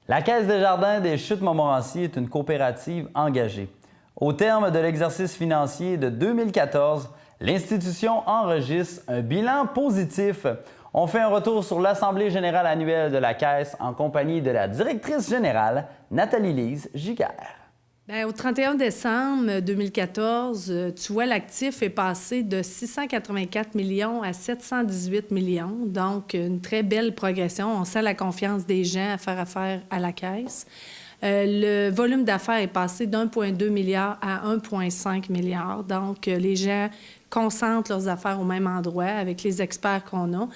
La Caisse des jardins des Chutes-Montmorency est une coopérative engagée. Au terme de l'exercice financier de 2014, l'institution enregistre un bilan positif. On fait un retour sur l'Assemblée générale annuelle de la Caisse en compagnie de la directrice générale, Nathalie-Lise Giguère. Bien, au 31 décembre 2014, tu vois, l'actif est passé de 684 millions à 718 millions. Donc, une très belle progression. On sent la confiance des gens à faire affaire à la Caisse. Le volume d'affaires est passé d'1,2 milliard à 1,5 milliard. Donc, les gens concentrent leurs affaires au même endroit avec les experts qu'on a.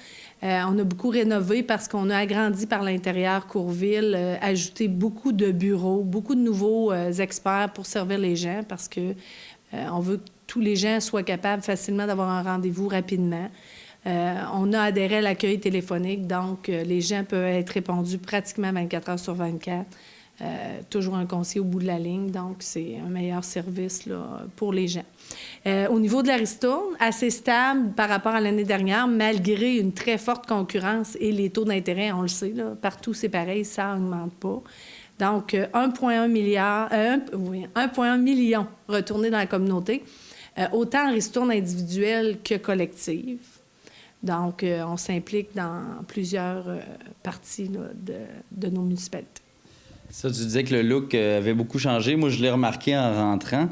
On a beaucoup rénové parce qu'on a agrandi par l'intérieur Courville, ajouté beaucoup de bureaux, beaucoup de nouveaux experts pour servir les gens parce que on veut que tous les gens soient capables facilement d'avoir un rendez-vous rapidement. On a adhéré à l'accueil téléphonique, donc les gens peuvent être répondus pratiquement 24 heures sur 24. Toujours un conseiller au bout de la ligne, donc c'est un meilleur service là, pour les gens. Au niveau de la ristourne, assez stable par rapport à l'année dernière, malgré une très forte concurrence et les taux d'intérêt, on le sait, là, partout c'est pareil, ça n'augmente pas. Donc, 1,1 million retournés dans la communauté, autant en ristourne individuelle que collective. Donc, on s'implique dans plusieurs parties là, de nos municipalités. Ça, tu disais que le look avait beaucoup changé. Moi, je l'ai remarqué en rentrant.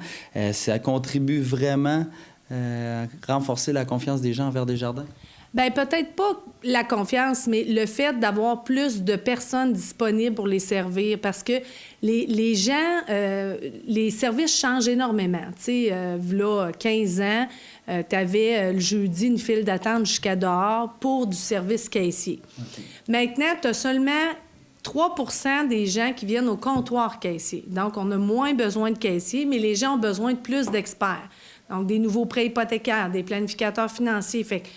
Ça contribue vraiment à renforcer la confiance des gens envers Desjardins? Bien, peut-être pas la confiance, mais le fait d'avoir plus de personnes disponibles pour les servir, parce que les gens, les services changent énormément. Tu sais, là, 15 ans, tu avais le jeudi une file d'attente jusqu'à dehors pour du service caissier. Okay. Maintenant, tu as seulement 3 % des gens qui viennent au comptoir caissier. Donc, on a moins besoin de caissiers, mais les gens ont besoin de plus d'experts. Donc, des nouveaux prêts hypothécaires, des planificateurs financiers. Fait que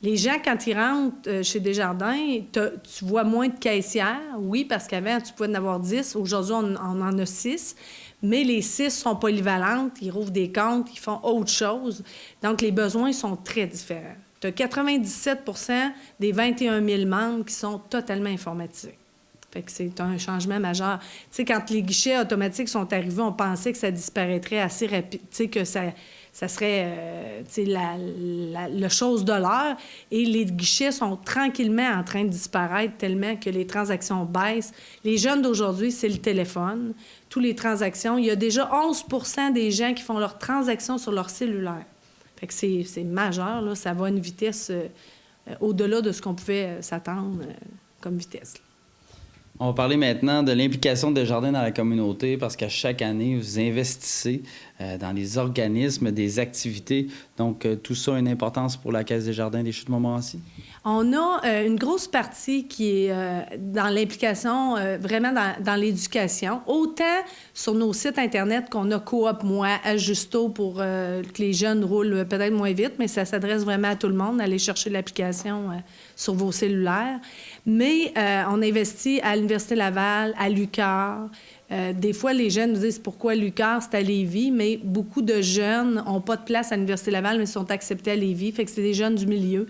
les gens, quand ils rentrent chez Desjardins, tu vois moins de caissières. Oui, parce qu'avant, tu pouvais en avoir 10. Aujourd'hui, on en a 6. Mais les 6 sont polyvalentes. Ils rouvrent des comptes, ils font autre chose. Donc, les besoins sont très différents. Tu as 97 % des 21 000 membres qui sont totalement informatisés. Fait que c'est un changement majeur. Tu sais, quand les guichets automatiques sont arrivés, on pensait que ça disparaîtrait assez rapide, tu sais, que ça serait, tu sais, la chose de l'heure. Et les guichets sont tranquillement en train de disparaître tellement que les transactions baissent. Les jeunes d'aujourd'hui, c'est le téléphone. Toutes les transactions. Il y a déjà 11 % des gens qui font leurs transactions sur leur cellulaire. Fait que c'est majeur, là. Ça va à une vitesse au-delà de ce qu'on pouvait s'attendre comme vitesse, là. On va parler maintenant de l'implication de Desjardins dans la communauté parce qu'à chaque année, vous investissez dans les organismes, des activités. Donc, tout ça a une importance pour la Caisse des jardins des Chutes-Montmorency? On a une grosse partie qui est dans l'implication, vraiment dans l'éducation. Autant sur nos sites Internet qu'on a Coop Moi, Ajusto pour que les jeunes roulent peut-être moins vite, mais ça s'adresse vraiment à tout le monde, aller chercher l'application sur vos cellulaires. Mais on investit à l'Université Laval, à l'UQAR. Des fois, les jeunes nous disent pourquoi l'UQAR, c'est à Lévis, mais beaucoup de jeunes n'ont pas de place à l'Université Laval, mais sont acceptés à Lévis. Fait que c'est des jeunes du milieu.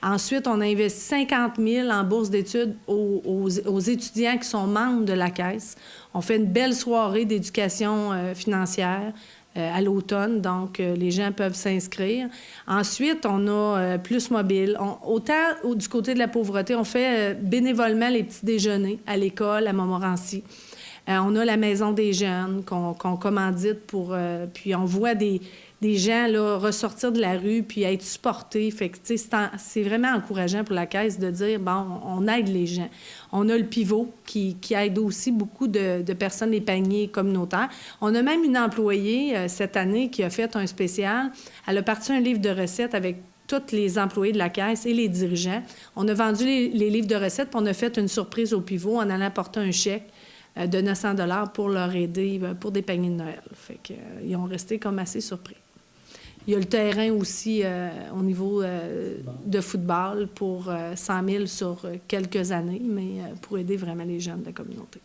Ensuite, on a investi 50 000 en bourse d'études aux étudiants qui sont membres de la Caisse. On fait une belle soirée d'éducation financière à l'automne, donc les gens peuvent s'inscrire. Ensuite, on a Plus Mobile. Autant du côté de la pauvreté, on fait bénévolement les petits déjeuners à l'école, à Montmorency. On a la Maison des jeunes qu'on commandite pour... puis on voit des gens là, ressortir de la rue puis être supportés. Fait que, tu sais, c'est vraiment encourageant pour la Caisse de dire, bon, on aide les gens. On a le pivot qui aide aussi beaucoup de personnes, les paniers communautaires. On a même une employée cette année qui a fait un spécial. Elle a parti un livre de recettes avec tous les employés de la Caisse et les dirigeants. On a vendu les livres de recettes puis on a fait une surprise au pivot en allant porter un chèque de 900 $ pour leur aider pour des paniers de Noël. Fait qu'ils ont resté comme assez surpris. Il y a le terrain aussi au niveau de football pour 100 000 sur quelques années, mais pour aider vraiment les jeunes de la communauté.